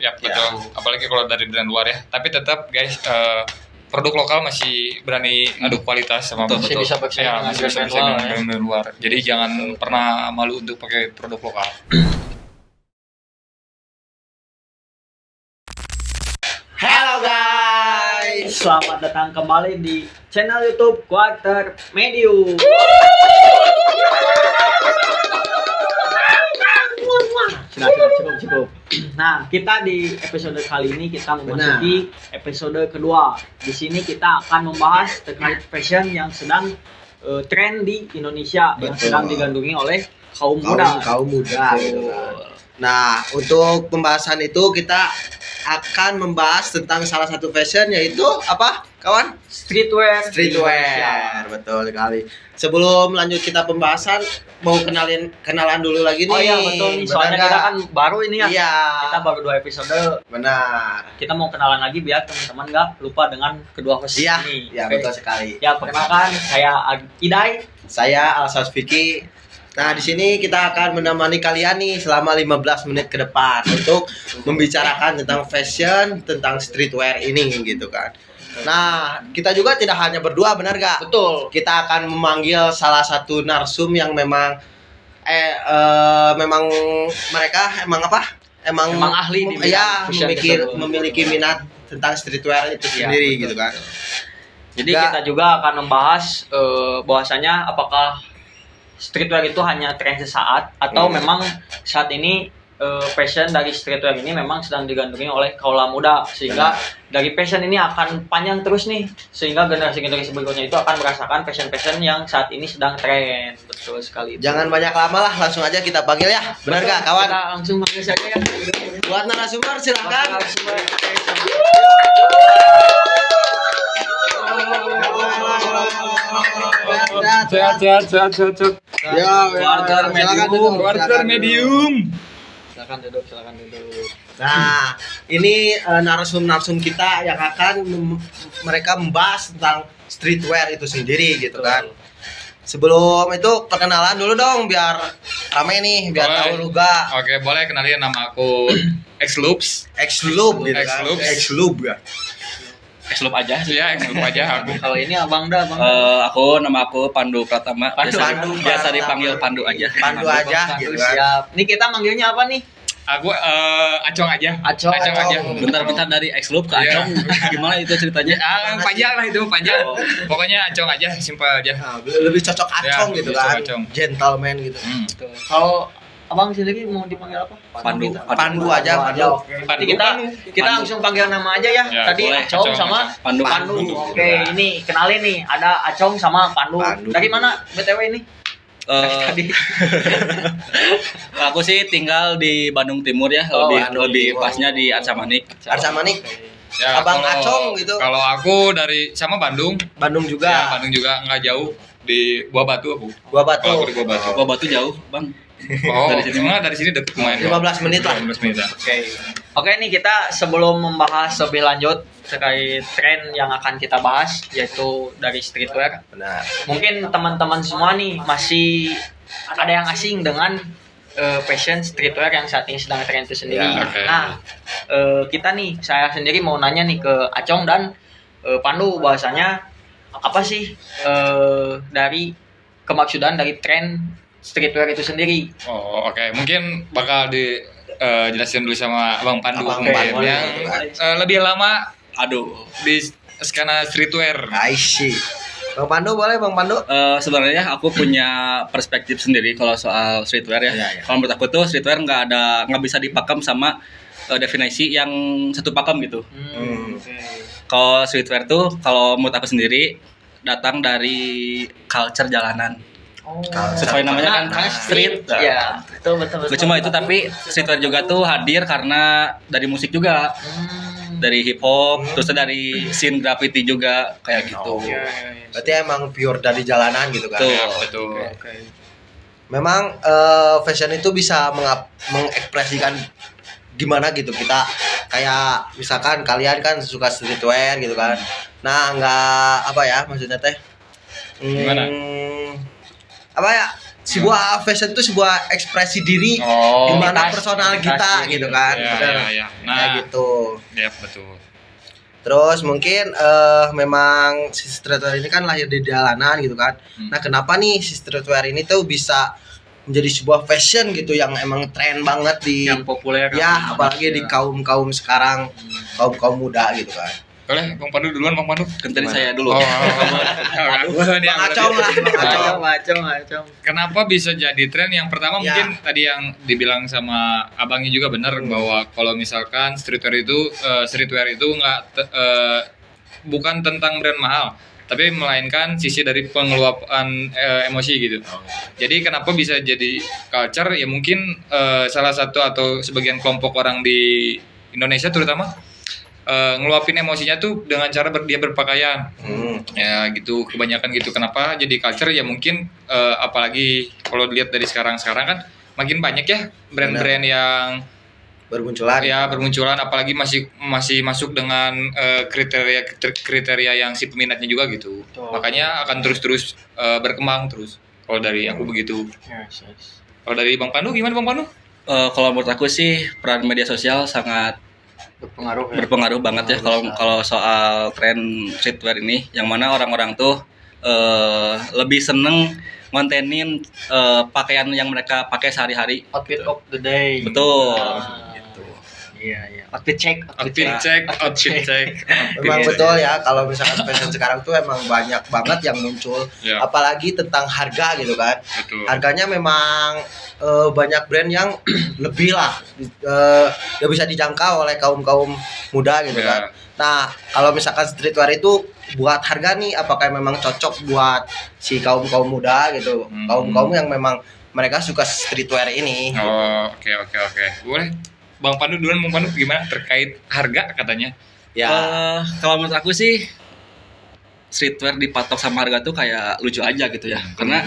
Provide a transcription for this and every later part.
Ya betul. Apalagi kalau dari brand luar ya. Tapi tetap guys, produk lokal masih berani adu kualitas sama Masih bisa bersaing ya, dengan masih bisa brand bersaing luar, dengan brand luar. Jadi jangan pernah malu untuk pakai produk lokal. Halo guys, selamat datang kembali di channel YouTube Quarter Medium. Cukup. Nah, kita di episode kali ini kita memasuki episode kedua. Di sini kita akan membahas terkait fashion yang sedang tren di Indonesia. Betul. Yang sedang digandrungi oleh kaum muda. Kaum muda gitu kan. Nah, untuk pembahasan itu kita akan membahas tentang salah satu fashion, yaitu apa, kawan? Streetwear. Streetwear, betul sekali. Sebelum lanjut kita pembahasan, mau kenalan dulu lagi nih. Oh iya betul nih, soalnya Benar kita nggak? kan baru ini ya. Iya. Kita baru 2 episode. Benar. Kita mau kenalan lagi biar teman-teman nggak lupa dengan kedua host Iya, ini. ya Oke. betul sekali. Ya perkenalkan, saya Idai. Saya Alsas Vicky. Nah, di sini kita akan menemani kalian nih selama 15 menit ke depan untuk membicarakan tentang fashion, tentang streetwear ini gitu kan. Nah, kita juga tidak hanya berdua, benar gak? Betul. Kita akan memanggil salah satu narsum yang memang memang mereka Emang ahli di bidang ya, fashion memiliki minat tentang streetwear itu Iya, sendiri betul. gitu kan. Jadi Nggak- kita juga akan membahas bahwasanya apakah streetwear itu hanya tren sesaat atau memang saat ini fashion dari streetwear ini memang sedang digandrungi oleh kaula muda, sehingga dari fashion ini akan panjang terus nih, sehingga generasi-generasi berikutnya itu akan merasakan fashion-fashion yang saat ini sedang tren. Betul sekali. Jangan banyak lama lah, langsung aja kita panggil ya. Benar gak kawan? Kita langsung panggil saja ya. Buat narasumber silakan. Sehat. Quarter medium. Silakan duduk. Nah, ini narsum kita yang akan mereka membahas tentang streetwear itu sendiri gitu kan. Sebelum itu perkenalan dulu dong biar rame nih, biar Boleh. tahu juga. Oke, boleh kenalin nama aku X-Loops. X-Loop gitu kan. X-Loops. X-Loop ya. X-Loop aja. Ya, X-Loop aja aku. Kalau ini Abang Bang. Nama aku Pandu Pratama. Pandu Biasa Pratama. dipanggil Pandu aja. Pandu aja gitu kan. Siap. Ini kita manggilnya apa nih? Aku Acong aja. Acong. aja. Bentar-bentar dari X-Loop ke Iya. Acong. Gimana itu ceritanya? Panjang lah itu, panjang. Oh. Pokoknya Acong aja, simpel aja. Nah, lebih cocok acong Ya, gitu lebih kan. cocok acong. Gentleman gitu. Kalau Abang sendiri mau dipanggil apa? Pandu. Pandu aja, Pandu. Oke. Pandu. Kita langsung panggil nama aja ya. Ya, Tadi boleh. Acong Acong, sama Pandu. Pandu. Oke, ini kenalin nih, ada Acong sama Pandu. Pandu. Dari mana BTW ini? Tadi. Aku sih tinggal di Bandung Timur ya, Oh, lebih Bandung lebih Timur. pasnya di Arca-Manik. Arca-Manik. Ya, Abang kalau- Acong gitu. Kalau aku dari sama Bandung. Bandung Ya, juga. Bandung juga nggak jauh, di Buah Batu aku. Gua Batu. Kalau aku di Buah Batu. Gua Batu jauh, Bang. Oh, Dari sini. dari sini deket lumayan. 15 menit lah. 15 menit lah. Oke nih, kita sebelum membahas lebih lanjut terkait tren yang akan kita bahas, yaitu dari streetwear. Benar. Mungkin teman-teman semua nih masih ada yang asing dengan fashion streetwear yang saat ini sedang tren itu sendiri. Ya, oke. Nah, kita nih, saya sendiri mau nanya nih ke Acong dan Pandu, bahwasanya apa sih dari kemaksudan dari tren streetwear itu sendiri? Oh, oke. Mungkin bakal dijelasin dulu sama Abang Pandu Abang mungkin Pandu. yang lebih lama Aduh. di skena streetwear. I see. Bang Pandu boleh, Bang Pandu? Sebenarnya aku punya perspektif sendiri kalau soal streetwear ya. Iya, iya. Kalau menurut aku tuh streetwear nggak bisa dipakem sama definisi yang satu pakem gitu. Kalau streetwear tuh kalau menurut aku sendiri datang dari culture jalanan. Sesuai namanya kan karena street. Ya, betul. Gak cuma itu, tapi streetwear juga tuh hadir karena dari musik juga, dari hip hop, terus dari scene graffiti juga kayak gitu. Berarti emang pure dari jalanan gitu kan. Betul. Ya, betul. Memang fashion itu bisa mengekspresikan gimana gitu. Kita kayak misalkan kalian kan suka streetwear gitu kan. Nah, nggak apa ya maksudnya teh? Gimana? Apa ya? sebuah fashion itu sebuah ekspresi diri Oh. gimana Identitas- personal identitas kita diri. gitu kan. Ya, Bener. ya, ya. Kayak Nah, gitu. ya betul. Terus mungkin memang si streetwear ini kan lahir di jalanan gitu kan. Nah, kenapa nih si streetwear ini tuh bisa menjadi sebuah fashion gitu yang emang tren banget di Yang populer. ya apalagi di kaum sekarang, kaum muda gitu kan. Boleh, Bang Pandu duluan, Bang Pandu. Kan tadi saya dulu. Oh, Bang Acong lah, Bang Acong. Kenapa bisa jadi tren? Yang pertama Ya. mungkin tadi yang dibilang sama abangnya juga benar bahwa kalau misalkan streetwear itu bukan tentang brand mahal, tapi melainkan sisi dari pengeluapan emosi gitu. Jadi kenapa bisa jadi culture? Ya mungkin salah satu atau sebagian kelompok orang di Indonesia terutama ngeluapin emosinya tuh dengan cara dia berpakaian. Ya gitu, kebanyakan gitu. Kenapa jadi culture? Ya mungkin apalagi kalau dilihat dari sekarang kan makin banyak ya brand-brand yang bermunculan, apalagi masih masuk dengan kriteria yang si peminatnya juga gitu. Betul. Makanya akan terus berkembang terus. Kalau dari aku begitu. Yes. Kalau dari Bang Pandu gimana, Bang Pandu? Kalau menurut aku sih peran media sosial sangat berpengaruh banget ya kalau soal tren streetwear ini, yang mana orang-orang tuh lebih seneng ngontenin pakaian yang mereka pakai sehari-hari. Outfit of the day. Betul. Gitu. Iya. Outfit check. Outfit check. Memang betul ya, kalau misalkan fashion sekarang tuh emang banyak banget yang muncul, Ya. apalagi tentang harga gitu kan. Betul. Harganya memang banyak brand yang lebih lah, ya bisa dijangkau oleh kaum muda gitu Ya. kan. Nah, kalau misalkan streetwear itu buat harga nih, apakah memang cocok buat si kaum muda gitu, kaum yang memang mereka suka streetwear ini. Oh, oke. Boleh. Bang Pandu duluan, Bang Pandu gimana terkait harga katanya? Ya, Kalau menurut aku sih streetwear dipatok sama harga tuh kayak lucu aja gitu ya. Karena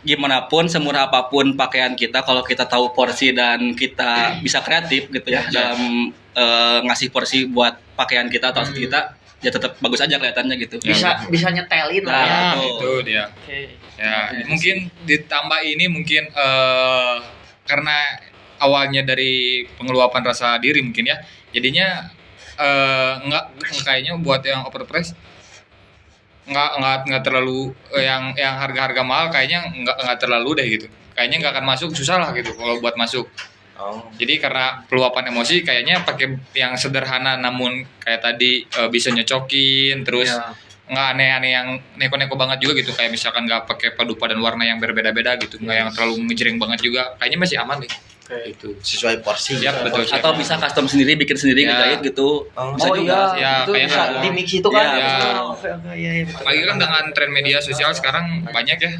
gimana pun, semurah apapun pakaian kita, kalau kita tahu porsi dan kita bisa kreatif gitu ya dalam ngasih porsi buat pakaian kita atau outfit kita, ya tetap bagus aja kelihatannya gitu. Bisa nyetelin lah ya. Nah, Nah, betul. itu dia. Oke. Ya, mungkin ditambah ini mungkin karena awalnya dari pengeluapan rasa diri mungkin ya. Jadinya nggak kayaknya buat yang overprice nggak terlalu yang harga-harga mahal kayaknya nggak terlalu deh gitu. Kayaknya nggak akan masuk, susah lah gitu kalau buat masuk. Jadi karena peluapan emosi kayaknya pakai yang sederhana namun kayak tadi bisa nyocokin terus Ya. nggak aneh-aneh yang neko-neko banget juga gitu, kayak misalkan nggak pakai padu padan warna yang berbeda-beda gitu, nggak yang terlalu ngejreng banget juga, kayaknya masih aman deh. Itu sesuai porsi. ya gitu. betul. Atau bisa custom sendiri, bikin sendiri, Ya. ngejahit gitu. Bisa Oh juga. iya, Ya, itu kayak bisa gitu. di mix itu kan. Ya. Oke, iya. Apalagi kan dengan tren media sosial sekarang banyak ya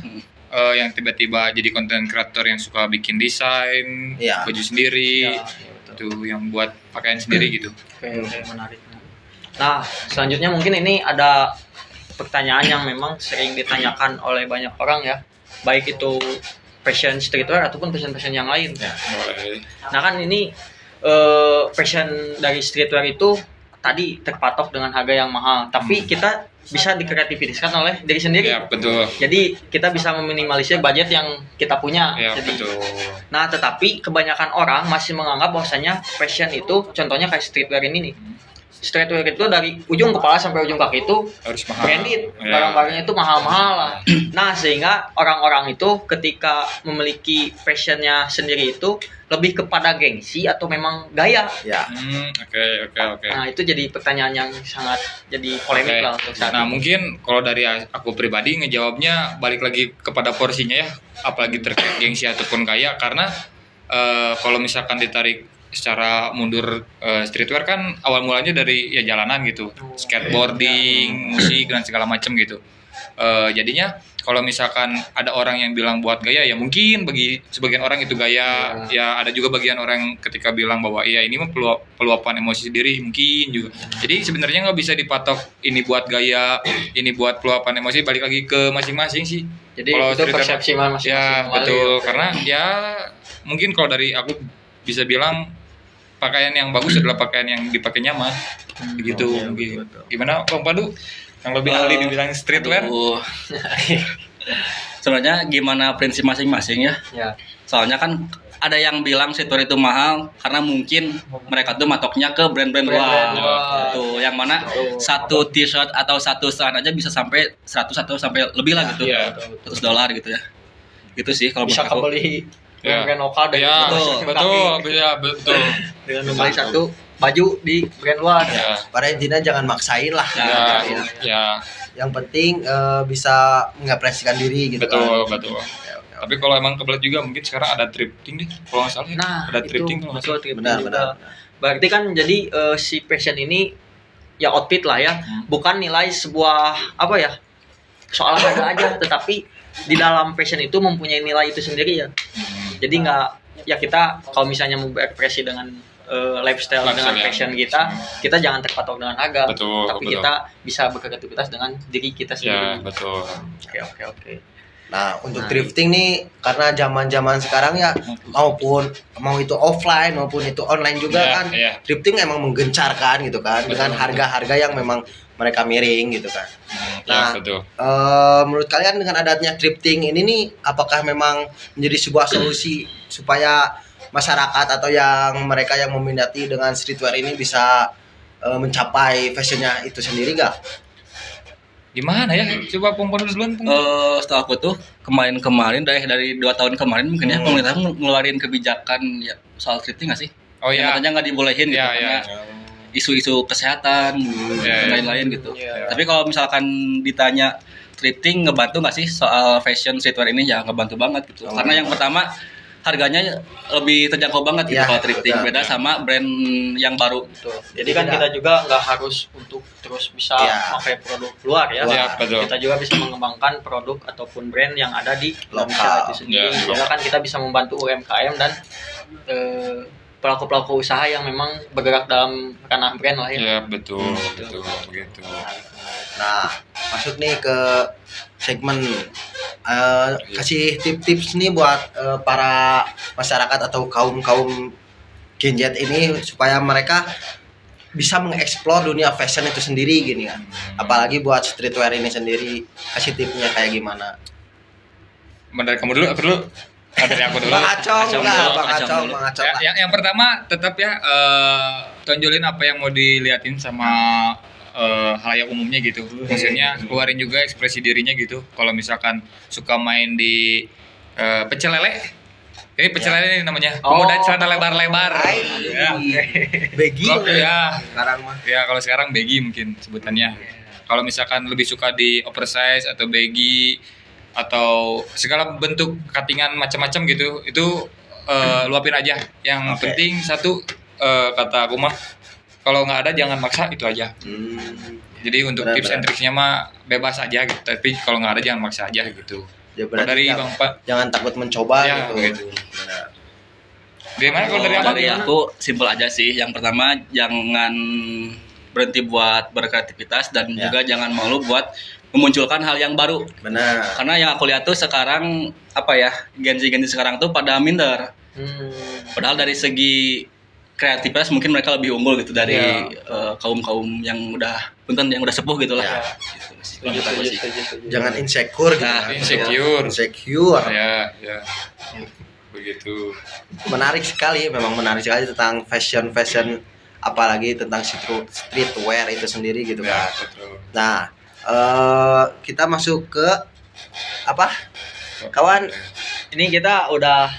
yang tiba-tiba jadi konten kreator yang suka bikin desain Ya. baju sendiri, Ya, betul. itu yang buat pakaian sendiri gitu. Oke, menarik. Nah, selanjutnya mungkin ini ada pertanyaan yang memang sering ditanyakan oleh banyak orang ya, baik itu fashion streetwear ataupun fashion yang lain. Boleh. Nah kan ini fashion dari streetwear itu tadi terpatok dengan harga yang mahal, tapi kita bisa dikreativitaskan oleh diri sendiri. Ya betul. Jadi kita bisa meminimalisir budget yang kita punya. Ya Jadi, betul. nah tetapi kebanyakan orang masih menganggap bahwasanya fashion itu, contohnya kayak streetwear ini nih. Streetwear itu dari ujung kepala sampai ujung kaki itu Harus mahal. branded, Ya. barang-barangnya itu mahal-mahal lah. Nah sehingga orang-orang itu ketika memiliki fashionnya sendiri itu lebih kepada gengsi atau memang gaya. Ya. Oke. Nah itu jadi pertanyaan yang sangat jadi polemik Oke. lah untuk saat Nah ini. mungkin kalau dari aku pribadi ngejawabnya balik lagi kepada porsinya ya, apalagi terkait gengsi ataupun gaya, karena kalau misalkan ditarik secara mundur, streetwear kan awal mulanya dari ya jalanan gitu, skateboarding, musik dan segala macam gitu. Jadinya kalau misalkan ada orang yang bilang buat gaya, ya mungkin bagi sebagian orang itu gaya, ya ada juga bagian orang ketika bilang bahwa iya ini mah peluapan emosi sendiri, mungkin juga. Jadi sebenarnya nggak bisa dipatok ini buat gaya, ini buat peluapan emosi, balik lagi ke masing-masing sih. Jadi Kalau itu streetwear- persepsi masing-masing. Ya betul, karena ya mungkin kalau dari aku bisa bilang pakaian yang bagus adalah pakaian yang dipakai nyaman, begitu. Gimana Bang Padu yang lebih ahli dibilang streetwear? Aduh. sebenarnya gimana prinsip masing-masing ya. Ya. Soalnya kan ada yang bilang streetwear itu mahal karena mungkin mereka tuh matoknya ke brand-brand Brand-brand luar. luar. Tuh, yang mana satu t-shirt atau satu celana aja bisa sampai 100 atau sampai lebih lah gitu. Iya. $100 gitu ya. Gitu sih kalau Bisa menurut aku. kebeli Ya. brand lokal dari Ya, kaki betul, ya, betul. dengan membeli satu baju di brand luar. Ya, Pada intinya jangan maksain lah. ya, ya, Yang penting bisa mengapresiasikan diri gitu betul, kan. betul. Ya, ya. Tapi kalau emang kebelet juga mungkin sekarang ada thrifting nih, kalau nggak salah ya. Nah, Ada itu thrifting kalau nggak betul salah. thrifting Benar, juga. benar. Berarti kan jadi si fashion ini ya outfit lah ya, bukan nilai sebuah apa ya soal harga aja, tetapi di dalam fashion itu mempunyai nilai itu sendiri ya. Jadi nggak ya kita kalau misalnya mau berekspresi dengan lifestyle dengan ya. fashion kita jangan terpatok dengan harga, Betul, tapi betul. kita bisa berkreativitas dengan diri kita Ya, sendiri. betul. Oke. Nah, untuk Nah, thrifting nih karena zaman-zaman sekarang ya maupun mau itu offline maupun itu online juga Iya, kan. iya. Thrifting emang menggencarkan gitu kan dengan Betul. harga-harga yang memang mereka miring gitu kan. Nah, Ya, betul. Menurut kalian dengan adanya thrifting ini nih apakah memang menjadi sebuah solusi supaya masyarakat atau yang mereka yang meminati dengan streetwear ini bisa mencapai fashionnya itu sendiri gak? Gimana ya? Coba Pompon duluan. Pong. Setahu aku tuh kemarin-kemarin dari 2 tahun kemarin mungkin ya pemerintah ngeluarin kebijakan ya soal thrifting nggak sih? Oh Yang ya. katanya nggak dibolehin gitu Ya, karena ya. isu-isu kesehatan Ya, dan ya. lain-lain gitu. Ya. Tapi kalau misalkan ditanya thrifting ngebantu nggak sih soal fashion streetwear ini ya ngebantu banget gitu. Oh. Karena yang pertama harganya lebih terjangkau banget gitu Ya, kalau thrifting betul. beda sama brand yang baru. Betul. Jadi kan kita juga nggak harus untuk terus bisa Iya. pakai produk luar ya. Ya, betul. Kita juga bisa mengembangkan produk ataupun brand yang ada di Lokal. Indonesia itu sendiri. Ya. Sehingga kan kita bisa membantu UMKM dan pelaku-pelaku usaha yang memang bergerak dalam ranah brand lah ya. Ya, betul, betul, begitu. Nah, masuk nih ke segmen kasih tips-tips nih buat para masyarakat atau kaum Gen Z ini supaya mereka bisa mengeksplor dunia fashion itu sendiri gini kan. Apalagi buat streetwear ini sendiri, kasih tipsnya kayak gimana? Dari kamu dulu, aku dulu. Dari aku dulu. Bang Acong Acong lah, dulu, Bang Acong Acong, dulu. Bang Acong Ya, lah. yang pertama tetap ya tonjolin apa yang mau diliatin sama halayak umumnya gitu. Maksudnya keluarin juga ekspresi dirinya gitu. Kalau misalkan suka main di pecel lele, ini pecel lele nih namanya. Pemuda celana lebar-lebar. Ya. Baggy Kok, ya. sekarang mah. Ya kalau sekarang baggy mungkin sebutannya. Kalau misalkan lebih suka di oversize atau baggy atau segala bentuk cuttingan macam-macam gitu, itu luapin aja. Yang Oke. penting satu kata aku mah kalau nggak ada jangan maksa, itu aja. Jadi untuk Benar, tips and tricksnya mah bebas aja gitu. Tapi kalau nggak ada jangan maksa aja gitu. Ya, Kalau dari jangan- Bang Pak, jangan takut mencoba Ya, gitu. gitu. Benar. gimana kalau dari Abang? Dari aku simpel aja sih. Yang pertama jangan berhenti buat berkreativitas dan Ya. juga jangan malu buat memunculkan hal yang baru. Benar. Karena yang aku lihat tuh sekarang apa ya, Gen Z sekarang tuh pada minder. Padahal dari segi kreativitas mungkin mereka lebih unggul gitu dari Ya. kaum-kaum yang udah punten yang udah sepuh gitu lah. Ya. Gitu sih, kalau menurut aku sih. Jangan insecure gitu. Nah, kan. insecure. Insecure. Ya. Begitu. Menarik sekali, memang menarik sekali tentang fashion apalagi tentang streetwear itu sendiri gitu Ya, kan. betul. Nah, kita masuk ke apa? Kawan, Ini kita udah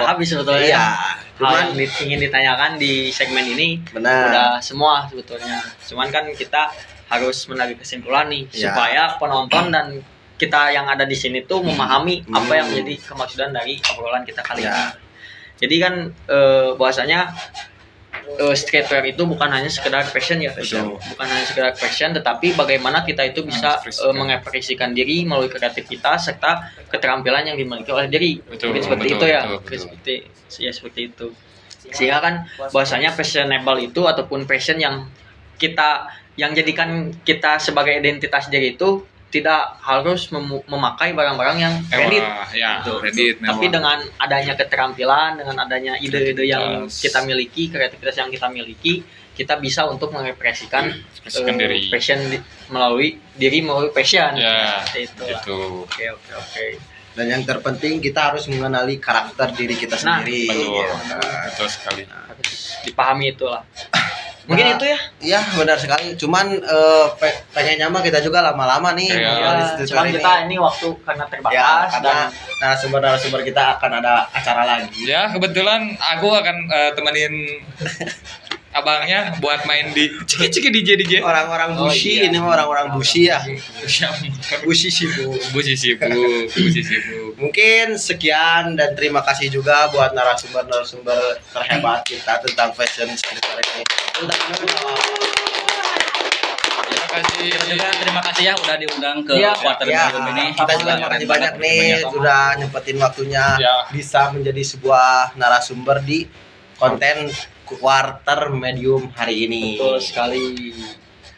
habis sebetulnya. iya. Hal Cuman yang ingin ditanyakan di segmen ini benar. udah semua sebetulnya. Cuman kan kita harus menarik kesimpulan nih Ya. supaya penonton dan kita yang ada di sini tuh memahami apa yang Hmm. menjadi kemaksudun dari obrolan kita kali Ya. ini. Jadi kan bahwasanya streetwear itu bukan hanya sekedar fashion ya, Betul. bukan hanya sekedar fashion, tetapi bagaimana kita itu bisa mengekspresikan diri melalui kreativitas serta keterampilan yang dimiliki oleh diri. Betul, Mungkin seperti betul, itu ya, betul, Mungkin betul. seperti itu. Sehingga kan bahwasanya fashionable itu ataupun fashion yang jadikan kita sebagai identitas diri itu tidak harus memakai barang-barang yang branded. Ya, Betul. Reddit Tapi memang. dengan adanya keterampilan, dengan adanya ide-ide yang Kreativitas. kita miliki, kreativitas yang kita miliki, kita bisa untuk mengekspresikan Ekspresikan diri. melalui fashion. Ya, Seperti itu. gitu. Oke. Dan yang terpenting kita harus mengenali karakter diri kita sendiri. Betul. Nah, Betul sekali. Harus dipahami itulah. Mungkin Nah, itu ya. Iya benar sekali. Cuman pengennya mah kita juga lama-lama nih Iya. ngobrol di Ya, Streetwear cuman ini. kita ini waktu karena Ya, terbatas karena dan narasumber kita akan ada acara lagi. Ya kebetulan aku akan temenin abangnya buat main di ciki DJ. Orang-orang Oh, busi iya. ini mah orang-orang busi ya. Busi sibuk. Busi sibuk. Mungkin sekian dan terima kasih juga buat narasumber terhebat kita tentang fashion streetwear ini. Terima kasih ya udah diundang ke Iya. quarter Ya, medium ini. kita juga makasih banyak nih sudah nyempetin waktunya Ya. bisa menjadi sebuah narasumber di konten quarter medium hari ini. betul sekali.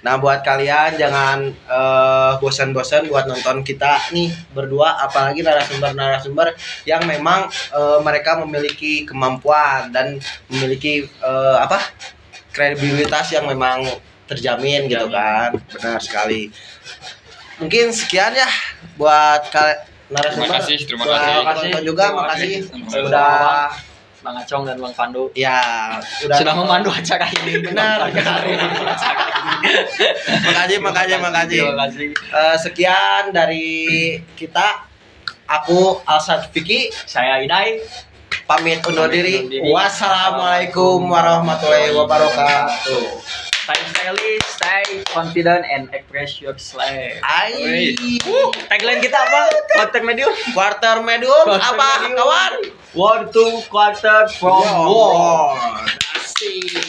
Nah buat kalian jangan bosan-bosan buat nonton kita nih berdua, apalagi narasumber-narasumber yang memang mereka memiliki kemampuan dan memiliki kredibilitas yang memang terjamin gitu kan. Benar sekali. Mungkin sekian ya buat narasumber. Terima Buat kasih. penonton juga Terima makasih kasih. sudah Bang Acong dan Bang Pandu ya sudah memandu acara ini. benar. makasih. Terima kasih. Sekian dari kita. Aku Alsat Vicky Saya Idai. pamit undur diri. Undur diri. Wassalamualaikum warahmatullahi wabarakatuh. Stay stylish, stay confident and express your style. Ai. Tagline kita apa? Quarter medium. Quarter medium Quarter apa medium. kawan? One two quarter from Ya war. Allah. Asik.